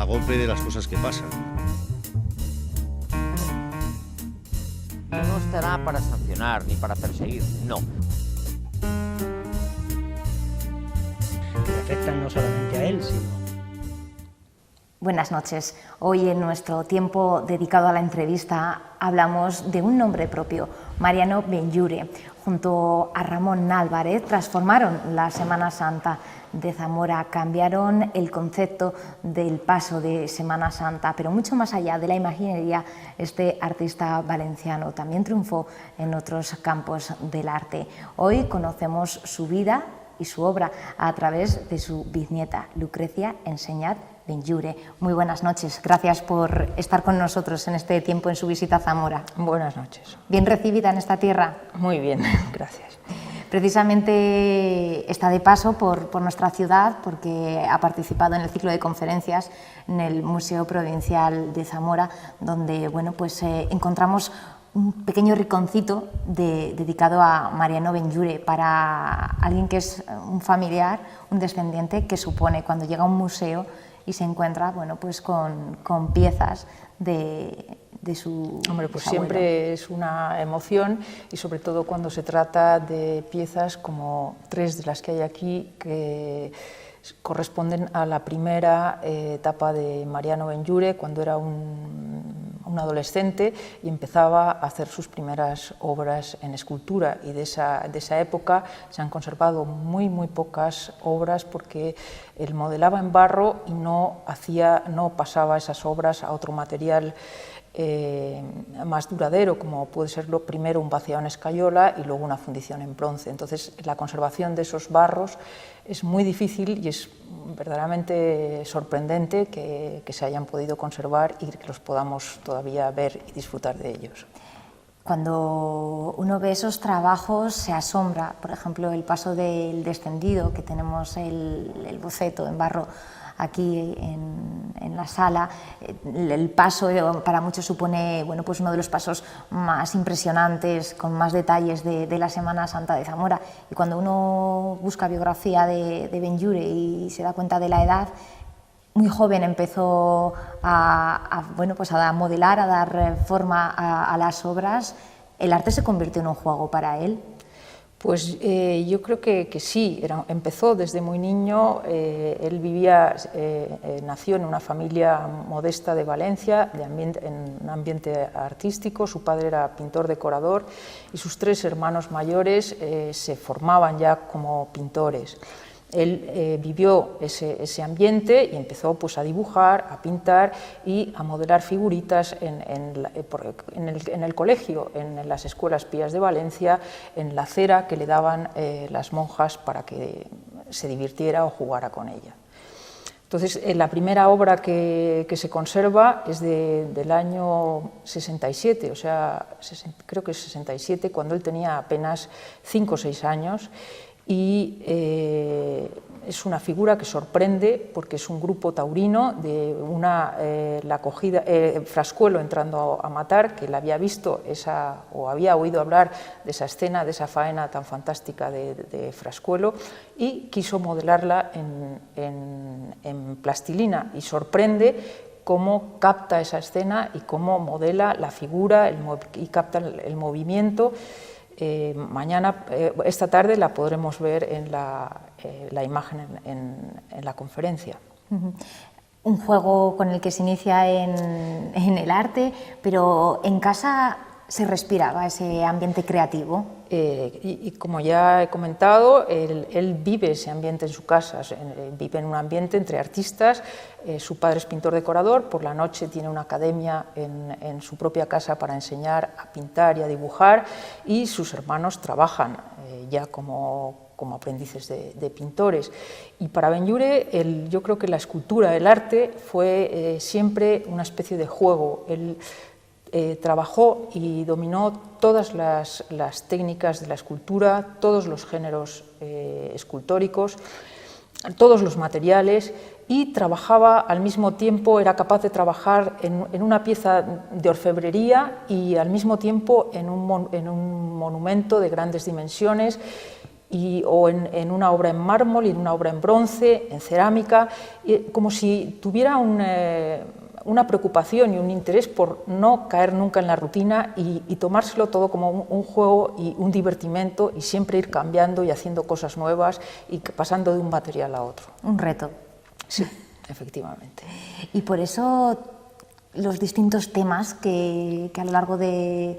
a golpe de las cosas que pasan. No estará para sancionar ni para perseguir, no. Que afectan no solamente a él, sino... Buenas noches. Hoy en nuestro tiempo dedicado a la entrevista hablamos de un nombre propio, Mariano Benlliure. Junto a Ramón Álvarez transformaron la Semana Santa de Zamora, cambiaron el concepto del paso de Semana Santa, pero mucho más allá de la imaginería, este artista valenciano también triunfó en otros campos del arte. Hoy conocemos su vida y su obra a través de su bisnieta, Lucrecia Enseñat Benlliure. Muy buenas noches, gracias por estar con nosotros en este tiempo en su visita a Zamora. Buenas noches. ¿Bien recibida en esta tierra? Muy bien, gracias. Precisamente está de paso por nuestra ciudad porque ha participado en el ciclo de conferencias en el Museo Provincial de Zamora, donde encontramos un pequeño rinconcito dedicado a Mariano Benlliure, para alguien que es un familiar, un descendiente, que supone cuando llega a un museo y se encuentra con piezas de su Hombre, pues bisabuelo. siempre es una emoción, y sobre todo cuando se trata de piezas como 3 de las que hay aquí, que corresponden a la primera etapa de Mariano Benlliure, cuando era un adolescente y empezaba a hacer sus primeras obras en escultura, y de esa época se han conservado muy pocas obras, porque él modelaba en barro y no pasaba esas obras a otro material más duradero, como puede ser primero un vaciado en escayola y luego una fundición en bronce. Entonces, la conservación de esos barros es muy difícil y es verdaderamente sorprendente que se hayan podido conservar y que los podamos todavía ver y disfrutar de ellos. Cuando uno ve esos trabajos se asombra. Por ejemplo, el paso del descendido, que tenemos el boceto en barro aquí en la sala. El paso para muchos supone uno de los pasos más impresionantes, con más detalles de la Semana Santa de Zamora. Y cuando uno busca biografía de Benlliure y se da cuenta de la edad, muy joven empezó a modelar, a dar forma a las obras. ¿El arte se convirtió en un juego para él? Pues yo creo que sí, empezó desde muy niño. Él nació en una familia modesta de Valencia, en un ambiente artístico. Su padre era pintor decorador y sus 3 hermanos mayores se formaban ya como pintores. Él vivió ese ambiente y empezó a dibujar, a pintar y a modelar figuritas en el colegio, en las escuelas pías de Valencia, en la cera que le daban las monjas para que se divirtiera o jugara con ella. Entonces, la primera obra que se conserva es del año 67, o sea, creo que es 67, cuando él tenía apenas 5 o 6 años, y es una figura que sorprende porque es un grupo taurino de la acogida, Frascuelo entrando a matar, que él había visto o había oído hablar de esa escena, de esa faena tan fantástica de Frascuelo, y quiso modelarla en plastilina, y sorprende cómo capta esa escena y cómo modela la figura y capta el movimiento. Esta tarde la podremos ver en la imagen en la conferencia. Un juego con el que se inicia en el arte, pero en casa se respiraba ese ambiente creativo. Y como ya he comentado, él vive ese ambiente en su casa, vive en un ambiente entre artistas. Su padre es pintor decorador, por la noche tiene una academia en su propia casa para enseñar a pintar y a dibujar, y sus hermanos trabajan ya como aprendices de pintores. Y para Benlliure, yo creo que la escultura, el arte, fue siempre una especie de juego. Él trabajó y dominó todas las técnicas de la escultura, todos los géneros escultóricos, todos los materiales, y trabajaba al mismo tiempo, era capaz de trabajar en una pieza de orfebrería y al mismo tiempo en un monumento de grandes dimensiones, o en una obra en mármol y en una obra en bronce, en cerámica, como si tuviera una preocupación y un interés por no caer nunca en la rutina y tomárselo todo como un juego y un divertimento, y siempre ir cambiando y haciendo cosas nuevas y pasando de un material a otro. Un reto. Sí, efectivamente. Y por eso los distintos temas que a lo largo de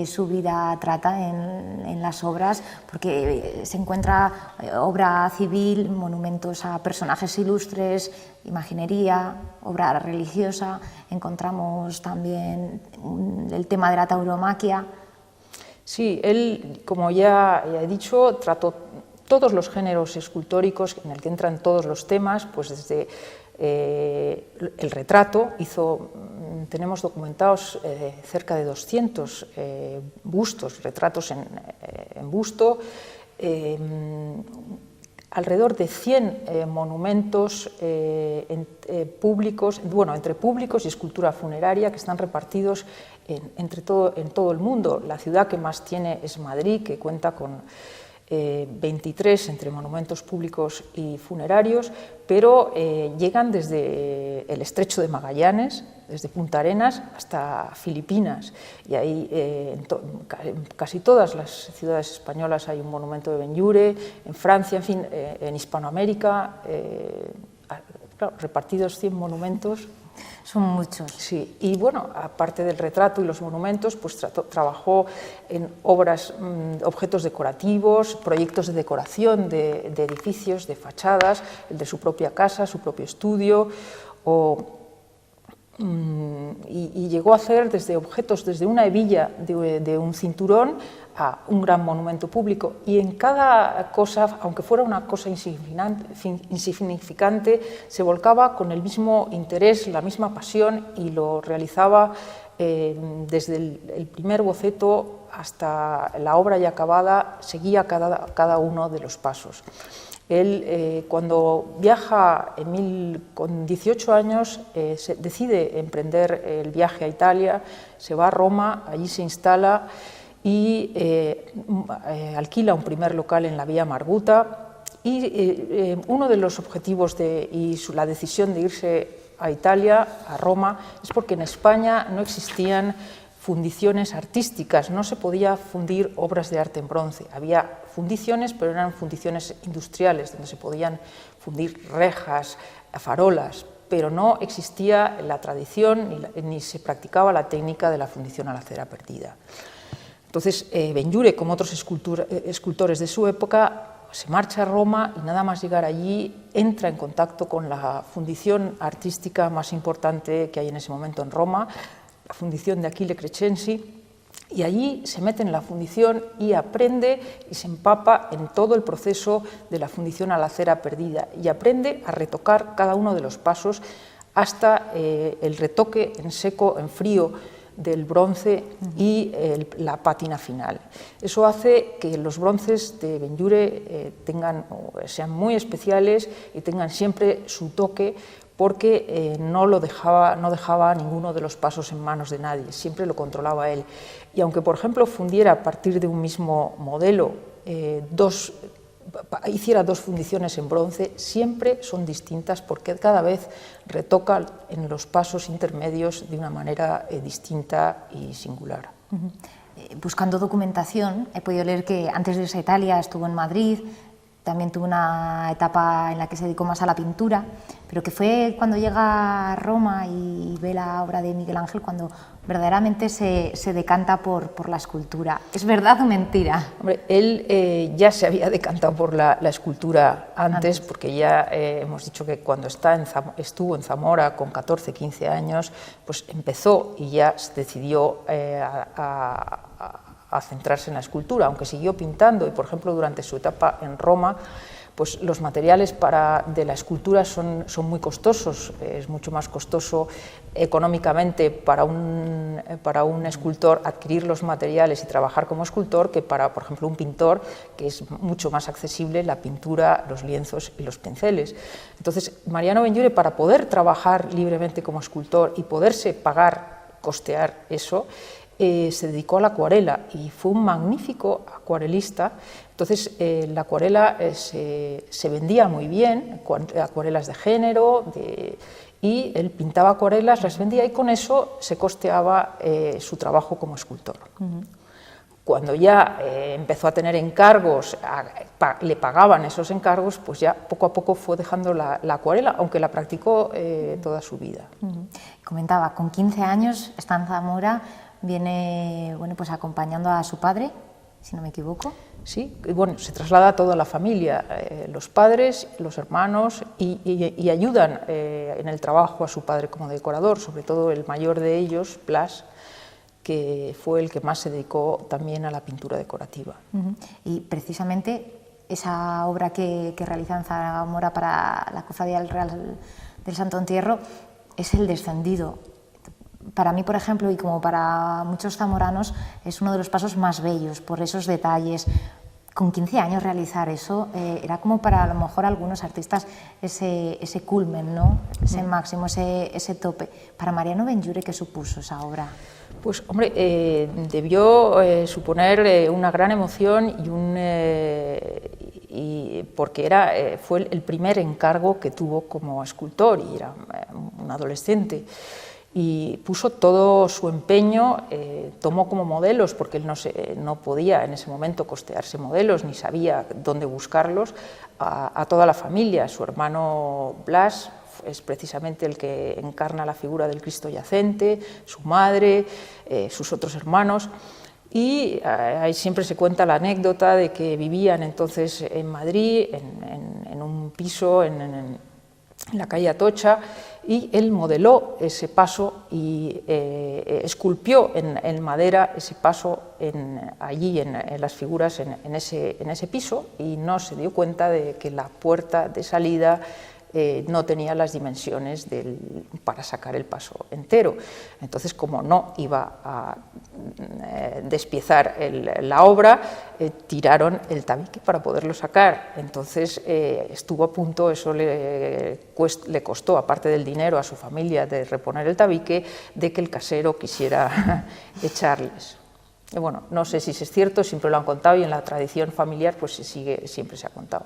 su vida trata en las obras, porque se encuentra obra civil, monumentos a personajes ilustres, imaginería, obra religiosa, encontramos también el tema de la tauromaquia. Sí, él, como ya he dicho, trató todos los géneros escultóricos en el que entran todos los temas, pues desde el retrato, tenemos documentados cerca de 200 bustos, retratos en busto, alrededor de 100 monumentos públicos, entre públicos y escultura funeraria, que están repartidos en todo el mundo. La ciudad que más tiene es Madrid, que cuenta con 23 entre monumentos públicos y funerarios, pero llegan desde el Estrecho de Magallanes, desde Punta Arenas hasta Filipinas, y ahí en casi todas las ciudades españolas hay un monumento de Benlliure, en Francia, en fin, en Hispanoamérica, claro, repartidos 100 monumentos. Son muchos. Sí, y bueno, aparte del retrato y los monumentos, pues trabajó en obras, objetos decorativos, proyectos de decoración de edificios, de fachadas, el de su propia casa, su propio estudio, y llegó a hacer desde objetos, desde una hebilla de un cinturón a un gran monumento público, y en cada cosa, aunque fuera una cosa insignificante, se volcaba con el mismo interés, la misma pasión, y lo realizaba desde el primer boceto hasta la obra ya acabada, seguía cada uno de los pasos. Él, cuando viaja con 18 años, decide emprender el viaje a Italia, se va a Roma, allí se instala y alquila un primer local en la Vía Marguta, y uno de los objetivos y la decisión de irse a Italia, a Roma, es porque en España no existían fundiciones artísticas, no se podía fundir obras de arte en bronce. Había fundiciones, pero eran fundiciones industriales, donde se podían fundir rejas, farolas, pero no existía la tradición ni se practicaba la técnica de la fundición a la cera perdida. Entonces, Benlliure, como otros escultores de su época, se marcha a Roma, y nada más llegar allí entra en contacto con la fundición artística más importante que hay en ese momento en Roma, la fundición de Achille Crescenzi, y allí se mete en la fundición y aprende y se empapa en todo el proceso de la fundición a la cera perdida, y aprende a retocar cada uno de los pasos hasta el retoque en seco, en frío, del bronce y la pátina final. Eso hace que los bronces de Benlliure sean muy especiales y tengan siempre su toque, porque no dejaba ninguno de los pasos en manos de nadie, siempre lo controlaba él. Y aunque, por ejemplo, fundiera a partir de un mismo modelo, hiciera dos fundiciones en bronce, siempre son distintas, porque cada vez retoca en los pasos intermedios de una manera distinta y singular. Buscando documentación, he podido leer que antes de irse a Italia estuvo en Madrid, también tuvo una etapa en la que se dedicó más a la pintura, pero que fue cuando llega a Roma y ve la obra de Miguel Ángel cuando verdaderamente se decanta por la escultura. ¿Es verdad o mentira? Hombre, él ya se había decantado por la escultura antes, porque ya hemos dicho que cuando estuvo en Zamora con 14, 15 años, pues empezó y ya se decidió a centrarse en la escultura, aunque siguió pintando, y por ejemplo durante su etapa en Roma, pues los materiales de la escultura son muy costosos. Es mucho más costoso económicamente para un escultor adquirir los materiales y trabajar como escultor que para, por ejemplo, un pintor, que es mucho más accesible la pintura, los lienzos y los pinceles. Entonces, Mariano Benlliure, para poder trabajar libremente como escultor y poderse costear eso, se dedicó a la acuarela y fue un magnífico acuarelista. Entonces la acuarela se vendía muy bien, acuarelas de género, y él pintaba acuarelas, las vendía y con eso se costeaba su trabajo como escultor. Cuando ya empezó a tener encargos, le pagaban esos encargos, pues ya poco a poco fue dejando la acuarela, aunque la practicó toda su vida. Comentaba, con 15 años está en Zamora, viene pues acompañando a su padre, si no me equivoco. Sí, y bueno, se traslada toda la familia, los padres, los hermanos, y ayudan en el trabajo a su padre como decorador, sobre todo el mayor de ellos, Blas, que fue el que más se dedicó también a la pintura decorativa. Y precisamente esa obra que realiza en Zamora para la Cofradía del Real del Santo Entierro es El Descendido. Para mí, por ejemplo, y como para muchos zamoranos, es uno de los pasos más bellos por esos detalles. Con 15 años realizar eso era como para a lo mejor algunos artistas ese culmen, ¿no? Ese máximo, ese tope. Para Mariano Benlliure, ¿qué supuso esa obra? Pues hombre, debió suponer una gran emoción porque fue el primer encargo que tuvo como escultor y era un adolescente. Y puso todo su empeño, tomó como modelos, porque él no podía en ese momento costearse modelos, ni sabía dónde buscarlos, a toda la familia. Su hermano Blas es precisamente el que encarna la figura del Cristo yacente, su madre, sus otros hermanos, y ahí siempre se cuenta la anécdota de que vivían entonces en Madrid, en un piso en la calle Atocha, y él modeló ese paso y esculpió en madera ese paso allí en las figuras en ese piso, y no se dio cuenta de que la puerta de salida no tenía las dimensiones para sacar el paso entero. Entonces, como no iba a despiezar la obra, tiraron el tabique para poderlo sacar. Entonces estuvo a punto, eso le costó, aparte del dinero a su familia de reponer el tabique, de que el casero quisiera echarles. Y bueno, no sé si es cierto, siempre lo han contado, y en la tradición familiar pues siempre se ha contado.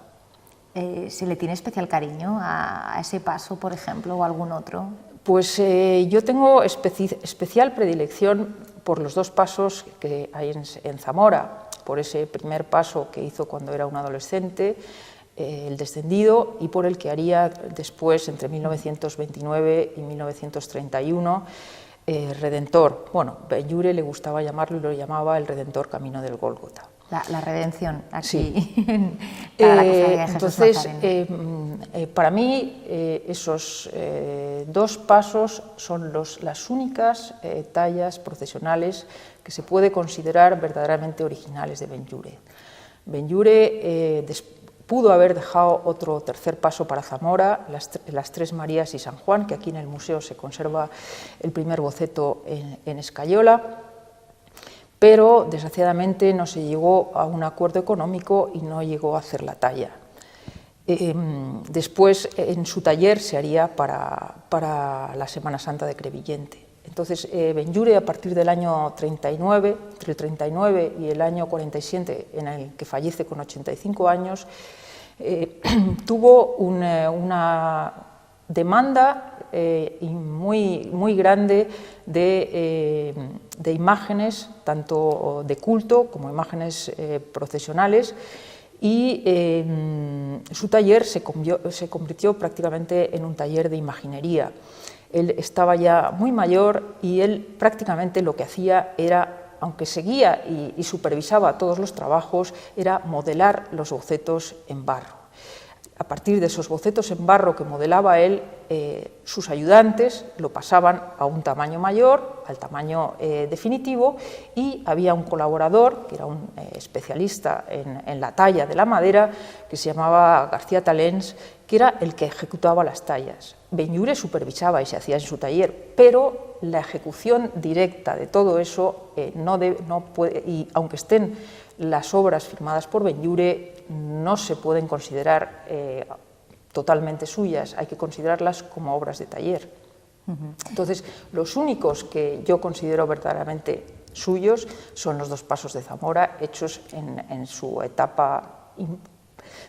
¿Se le tiene especial cariño a ese paso, por ejemplo, o a algún otro? Pues yo tengo especial predilección por los dos pasos que hay en Zamora, por ese primer paso que hizo cuando era un adolescente, El Descendido, y por el que haría después, entre 1929 y 1931, Redentor. Bueno, Benlliure le gustaba llamarlo y lo llamaba el Redentor Camino del Gólgota. La redención, aquí, sí. Para la Cofradía de Jesús entonces, Nazareno. para mí esos dos pasos son las únicas tallas procesionales que se puede considerar verdaderamente originales de Benlliure. Benlliure pudo haber dejado otro tercer paso para Zamora, las Tres Marías y San Juan, que aquí en el museo se conserva el primer boceto en escayola, pero desgraciadamente no se llegó a un acuerdo económico y no llegó a hacer la talla. Después en su taller se haría para la Semana Santa de Crevillente. Entonces Benlliure, a partir del año 39, entre el 39 y el año 47, en el que fallece con 85 años, tuvo una demanda muy grande de imágenes, tanto de culto como imágenes procesionales, y su taller se convirtió prácticamente en un taller de imaginería. Él estaba ya muy mayor y él prácticamente lo que hacía era, aunque seguía y supervisaba todos los trabajos, era modelar los bocetos en barro. A partir de esos bocetos en barro que modelaba él, sus ayudantes lo pasaban a un tamaño mayor, al tamaño definitivo, y había un colaborador, que era un especialista en la talla de la madera, que se llamaba García Talens, que era el que ejecutaba las tallas. Benlliure supervisaba y se hacía en su taller, pero la ejecución directa de todo eso no puede, y aunque estén las obras firmadas por Benlliure, no se pueden considerar totalmente suyas, hay que considerarlas como obras de taller. Entonces, los únicos que yo considero verdaderamente suyos son los 2 pasos de Zamora, hechos en su etapa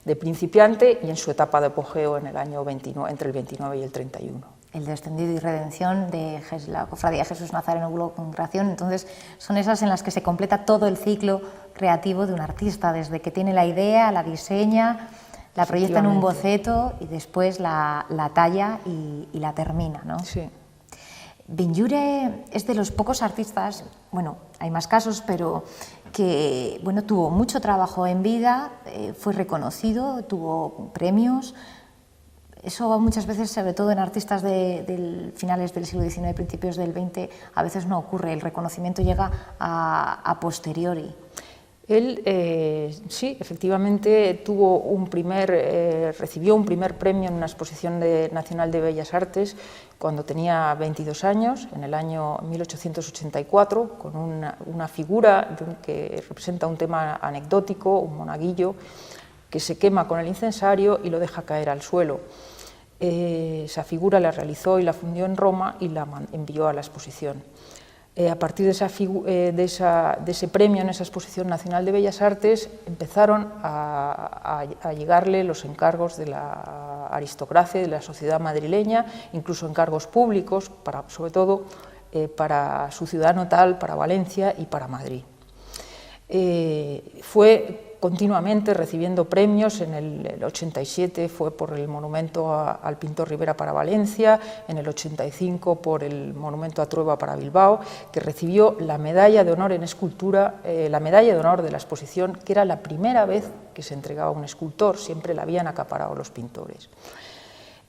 de principiante y en su etapa de apogeo en el año 29, entre el 29 y el 31. El Descendido y Redención de la Cofradía Jesús Nazareno Bulo Congregación. Entonces, son esas en las que se completa todo el ciclo creativo de un artista, desde que tiene la idea, la diseña, la proyecta en un boceto y después la talla y la termina, ¿no? Sí. Benlliure es de los pocos artistas, bueno, hay más casos, pero que bueno, tuvo mucho trabajo en vida, fue reconocido, tuvo premios. Eso muchas veces, sobre todo en artistas de finales del siglo XIX, principios del XX, a veces no ocurre, el reconocimiento llega a posteriori. Él, sí, efectivamente, recibió un primer premio en una exposición nacional de Bellas Artes cuando tenía 22 años, en el año 1884, con una figura que representa un tema anecdótico, un monaguillo, que se quema con el incensario y lo deja caer al suelo. Esa figura la realizó y la fundió en Roma y la envió a la exposición. A partir de ese premio en esa exposición nacional de Bellas Artes empezaron a llegarle los encargos de la aristocracia y de la sociedad madrileña, incluso encargos públicos, sobre todo para su ciudad natal, para Valencia y para Madrid. Fue continuamente recibiendo premios. En el 87 fue por el monumento al pintor Rivera para Valencia, en el 85 por el monumento a Trueba para Bilbao, que recibió la medalla de honor en escultura, la medalla de honor de la exposición, que era la primera vez que se entregaba a un escultor, siempre la habían acaparado los pintores.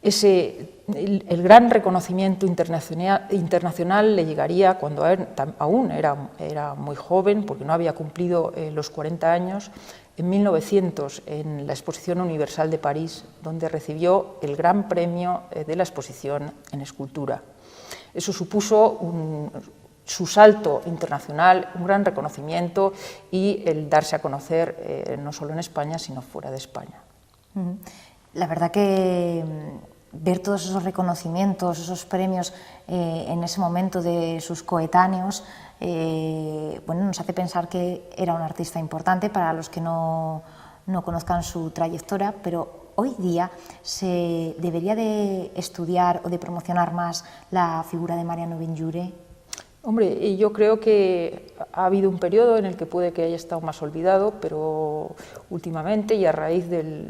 El gran reconocimiento internacional le llegaría cuando aún era muy joven, porque no había cumplido los 40 años, en 1900, en la Exposición Universal de París, donde recibió el gran premio de la exposición en escultura. Eso supuso su salto internacional, un gran reconocimiento y el darse a conocer no solo en España, sino fuera de España. La verdad que ver todos esos reconocimientos, esos premios en ese momento de sus coetáneos, bueno, nos hace pensar que era un artista importante para los que no conozcan su trayectoria, pero hoy día se debería de estudiar o de promocionar más la figura de Mariano Benlliure. Hombre, yo creo que ha habido un periodo en el que puede que haya estado más olvidado, pero últimamente y a raíz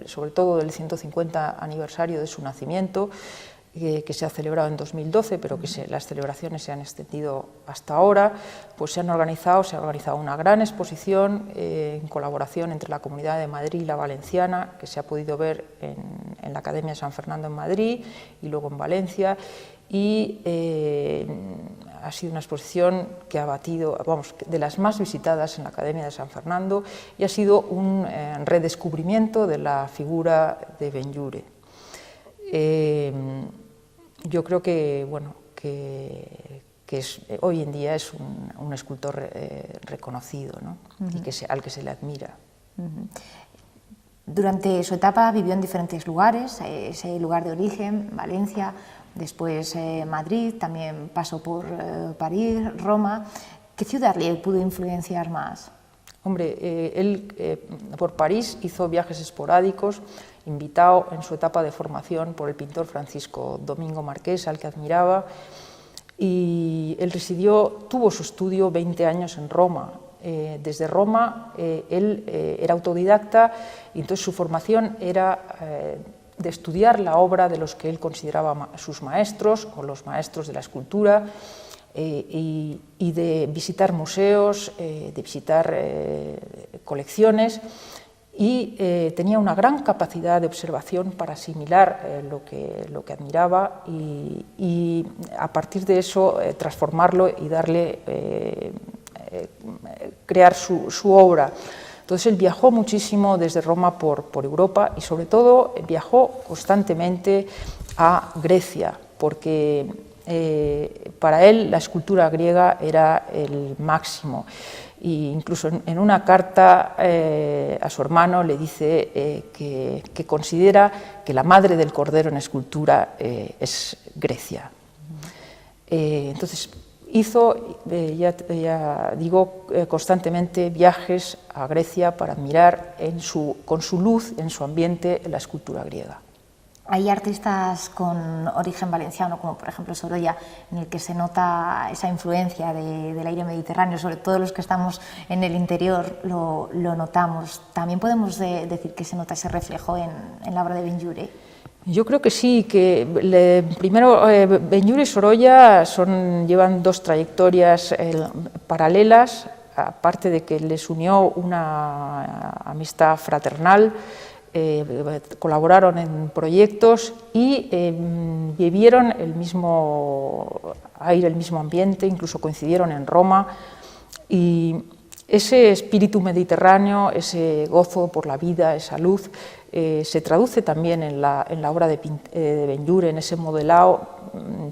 sobre todo del 150 aniversario de su nacimiento, que se ha celebrado en 2012, pero que las celebraciones se han extendido hasta ahora, pues se ha organizado una gran exposición en colaboración entre la Comunidad de Madrid y la Valenciana, que se ha podido ver en la Academia de San Fernando en Madrid y luego en Valencia, y ha sido una exposición que ha batido, de las más visitadas en la Academia de San Fernando, y ha sido un redescubrimiento de la figura de Benlliure. Yo creo que, bueno, que hoy en día es un escultor reconocido, ¿no? Y al que se le admira. Durante su etapa vivió en diferentes lugares, ese lugar de origen, Valencia, después Madrid, también pasó por París, Roma. ¿Qué ciudad le pudo influenciar más? Hombre, él por París hizo viajes esporádicos, invitado en su etapa de formación por el pintor Francisco Domingo Marqués, al que admiraba, y él tuvo su estudio 20 años en Roma. Desde Roma él era autodidacta y entonces su formación era de estudiar la obra de los que él consideraba sus maestros o los maestros de la escultura, y de visitar museos, de visitar colecciones, y tenía una gran capacidad de observación para asimilar lo que admiraba y a partir de eso transformarlo y crear su obra. Entonces él viajó muchísimo desde Roma por Europa y sobre todo viajó constantemente a Grecia, porque para él la escultura griega era el máximo. E incluso en una carta a su hermano le dice que considera que la madre del Cordero en escultura es Grecia. Entonces hizo, ya digo, constantemente viajes a Grecia para admirar con su luz, en su ambiente, la escultura griega. Hay artistas con origen valenciano, como por ejemplo Sorolla, en el que se nota esa influencia del aire mediterráneo, sobre todo los que estamos en el interior lo notamos. ¿También podemos decir que se nota ese reflejo en la obra de Benlliure? Yo creo que sí, que primero Benlliure y Sorolla llevan dos trayectorias paralelas, aparte de que les unió una amistad fraternal. Colaboraron en proyectos y vivieron el mismo aire, el mismo ambiente, incluso coincidieron en Roma, y ese espíritu mediterráneo, ese gozo por la vida, esa luz, se traduce también en la obra de Benlliure, en ese modelado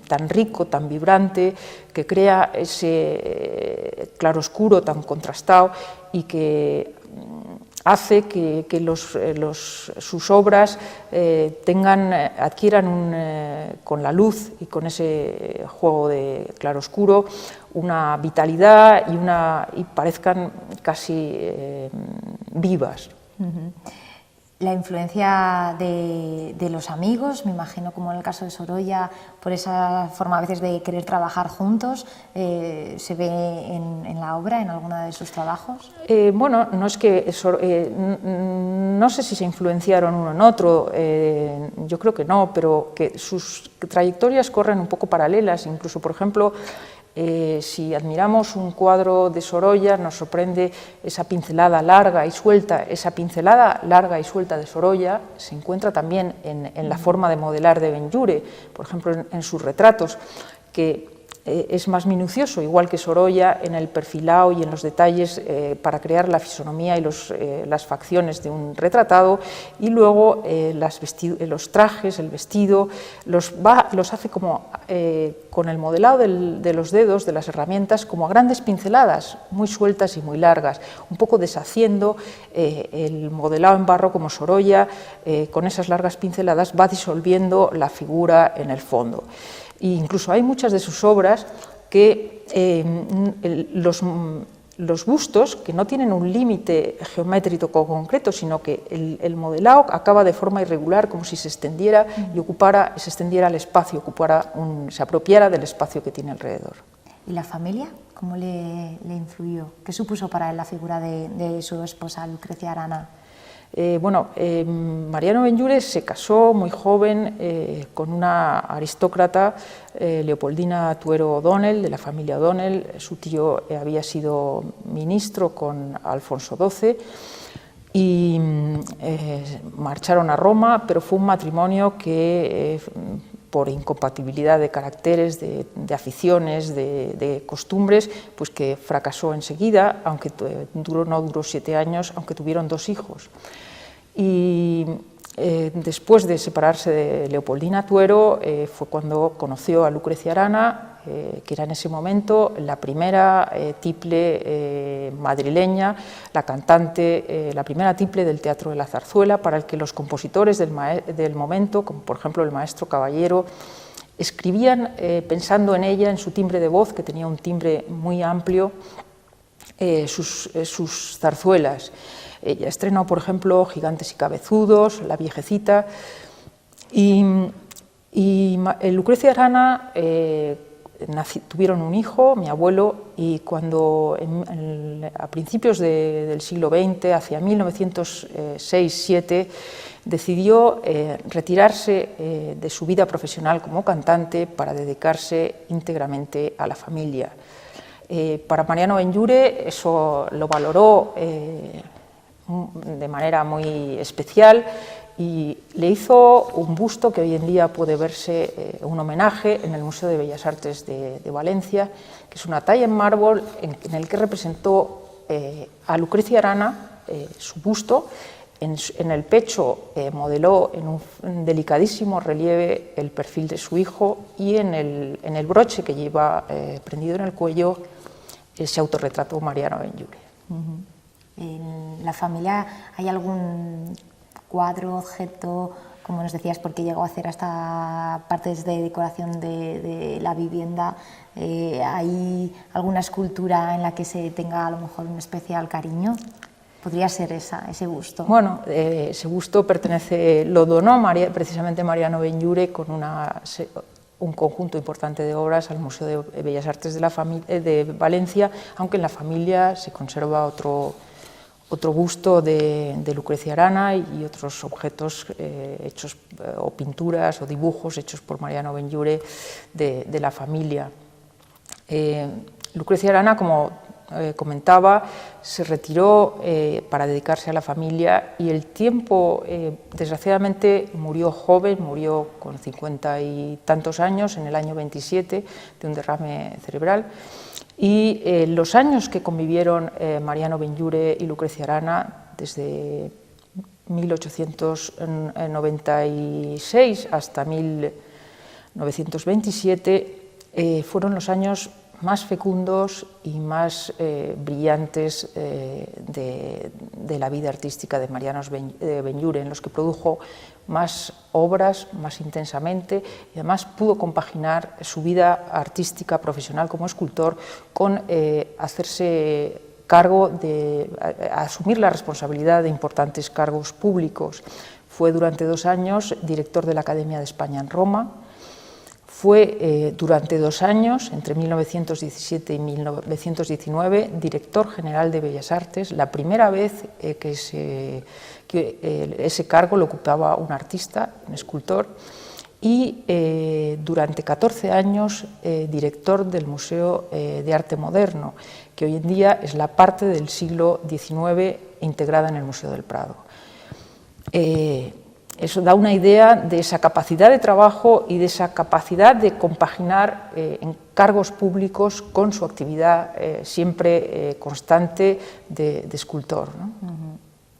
tan rico, tan vibrante, que crea esse claroscuro tan contrastado y que hace que sus obras adquieran con la luz y con ese juego de claroscuro una vitalidad y parezcan casi vivas. La influencia de los amigos, me imagino, como en el caso de Sorolla, por esa forma a veces de querer trabajar juntos, ¿se ve en la obra, en alguno de sus trabajos? Bueno, no es que no sé si se influenciaron uno en otro, yo creo que no, pero que sus trayectorias corren un poco paralelas. Incluso, por ejemplo, si admiramos un cuadro de Sorolla, nos sorprende esa pincelada larga y suelta. Esa pincelada larga y suelta de Sorolla se encuentra también en la forma de modelar de Benlliure, por ejemplo, en sus retratos, que es más minucioso, igual que Sorolla, en el perfilado y en los detalles para crear la fisonomía y las facciones de un retratado, y luego los trajes, el vestido, los hace como con el modelado de los dedos, de las herramientas, como a grandes pinceladas, muy sueltas y muy largas, un poco deshaciendo el modelado en barro como Sorolla, con esas largas pinceladas va disolviendo la figura en el fondo. E incluso hay muchas de sus obras que los bustos, que no tienen un límite geométrico concreto, sino que el modelado acaba de forma irregular, como si se extendiera y se extendiera al espacio, se apropiara del espacio que tiene alrededor. ¿Y la familia? ¿Cómo le influyó? ¿Qué supuso para él la figura de su esposa, Lucrecia Arana? Mariano Benlliure se casó muy joven con una aristócrata, Leopoldina Tuero O'Donnell, de la familia O'Donnell. Su tío había sido ministro con Alfonso XII y marcharon a Roma, pero fue un matrimonio que por incompatibilidad de caracteres, de aficiones, de costumbres, pues que fracasó enseguida, aunque no duró 7 años, aunque tuvieron 2 hijos. Y después de separarse de Leopoldina Tuero, fue cuando conoció a Lucrecia Arana, que era en ese momento la primera tiple madrileña, la cantante, la primera tiple del Teatro de la Zarzuela, para el que los compositores del momento, como por ejemplo el maestro Caballero, escribían pensando en ella, en su timbre de voz, que tenía un timbre muy amplio, sus zarzuelas. Ella estrenó, por ejemplo, Gigantes y Cabezudos, La Viejecita, y Lucrecia Arana tuvieron un hijo, mi abuelo, y cuando a principios del siglo XX, hacia 1906-07, decidió retirarse de su vida profesional como cantante para dedicarse íntegramente a la familia. Para Mariano Benlliure eso lo valoró de manera muy especial y le hizo un busto que hoy en día puede verse, un homenaje en el Museo de Bellas Artes de Valencia, que es una talla en mármol en el que representó a Lucrecia Arana, su busto. En el pecho modeló en un delicadísimo relieve el perfil de su hijo, y en el broche que lleva prendido en el cuello se autorretrató Mariano Benlliure. ¿En la familia hay algún cuadro, objeto como nos decías, porque llegó a hacer hasta partes de decoración de la vivienda. ¿Hay alguna escultura en la que se tenga a lo mejor un especial cariño? ¿Podría ser ese busto? Bueno, ese busto lo donó precisamente Mariano Benlliure con un conjunto importante de obras al Museo de Bellas Artes de Valencia, aunque en la familia se conserva otro busto de Lucrecia Arana y otros objetos hechos, o pinturas o dibujos hechos por Mariano Benlliure de la familia. Lucrecia Arana, como comentaba, se retiró para dedicarse a la familia y el tiempo, desgraciadamente, murió joven, murió con 50 y tantos años, en el año 27, de un derrame cerebral. Y los años que convivieron Mariano Benlliure y Lucrecia Arana, desde 1896 hasta 1927, fueron los años más fecundos y más brillantes de la vida artística de Mariano Benlliure, en los que produjo más obras, más intensamente, y además pudo compaginar su vida artística profesional como escultor con hacerse cargo asumir la responsabilidad de importantes cargos públicos. Fue durante 2 años director de la Academia de España en Roma. Fue durante 2 años, entre 1917 y 1919, director general de Bellas Artes, la primera vez que ese cargo lo ocupaba un artista, un escultor, y durante 14 años director del Museo de Arte Moderno, que hoy en día es la parte del siglo XIX integrada en el Museo del Prado. Eso da una idea de esa capacidad de trabajo y de esa capacidad de compaginar en cargos públicos con su actividad siempre constante de escultor, ¿no?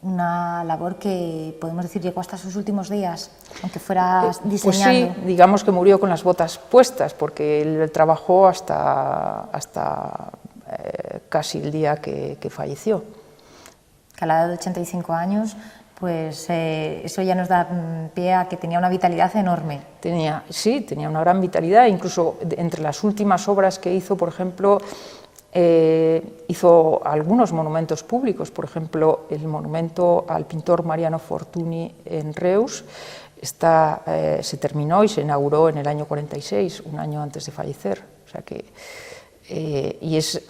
Una labor que podemos decir llegó hasta sus últimos días, aunque fuera diseñando. Pues sí, digamos que murió con las botas puestas, porque él trabajó hasta casi el día que falleció. Que a la edad de 85 años... pues eso ya nos da pie a que tenía una vitalidad enorme. Tenía una gran vitalidad, incluso entre las últimas obras que hizo, por ejemplo, hizo algunos monumentos públicos, por ejemplo, el monumento al pintor Mariano Fortuny en Reus, se terminó y se inauguró en el año 46, un año antes de fallecer. O sea que,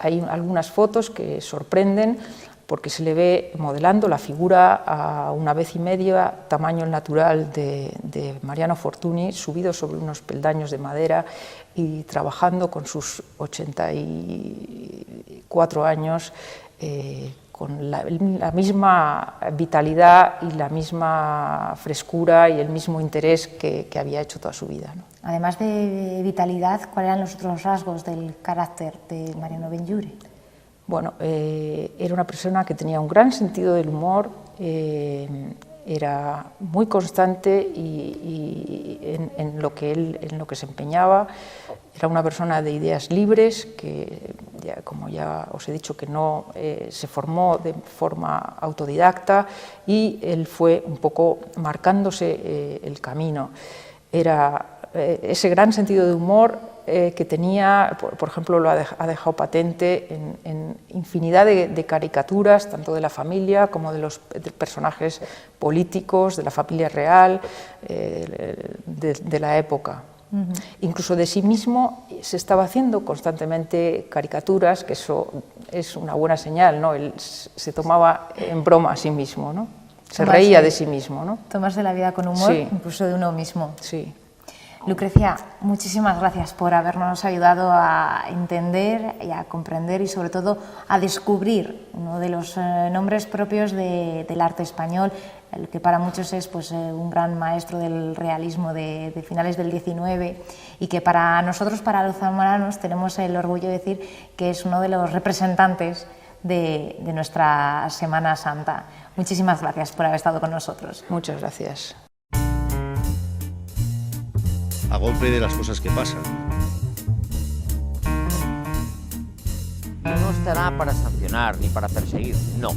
hay algunas fotos que sorprenden, porque se le ve modelando la figura a 1,5 veces tamaño natural de Mariano Fortuny, subido sobre unos peldaños de madera y trabajando con sus 84 años, con la misma vitalidad y la misma frescura y el mismo interés que había hecho toda su vida, ¿no? Además de vitalidad, ¿cuáles eran los otros rasgos del carácter de Mariano Benlliure? Bueno, era una persona que tenía un gran sentido del humor, era muy constante en lo que se empeñaba, era una persona de ideas libres, que, como ya os he dicho, que no se formó de forma autodidacta, y él fue un poco marcándose el camino. Era ese gran sentido de humor que tenía, por ejemplo, lo ha dejado patente en infinidad de caricaturas, tanto de la familia como de los personajes políticos, de la familia real, de la época. Incluso de sí mismo se estaba haciendo constantemente caricaturas, que eso es una buena señal, ¿no? Él se tomaba en broma a sí mismo, ¿no? Se reía de sí mismo, ¿no? Tomarse la vida con humor, sí, incluso de uno mismo. Sí. Lucrecia, muchísimas gracias por habernos ayudado a entender y a comprender y sobre todo a descubrir uno de los nombres propios del arte español, el que para muchos es pues, un gran maestro del realismo de finales del XIX y que para nosotros, para los zamoranos, tenemos el orgullo de decir que es uno de los representantes de nuestra Semana Santa. Muchísimas gracias por haber estado con nosotros. Muchas gracias. A golpe de las cosas que pasan. No estará para sancionar ni para perseguir, no.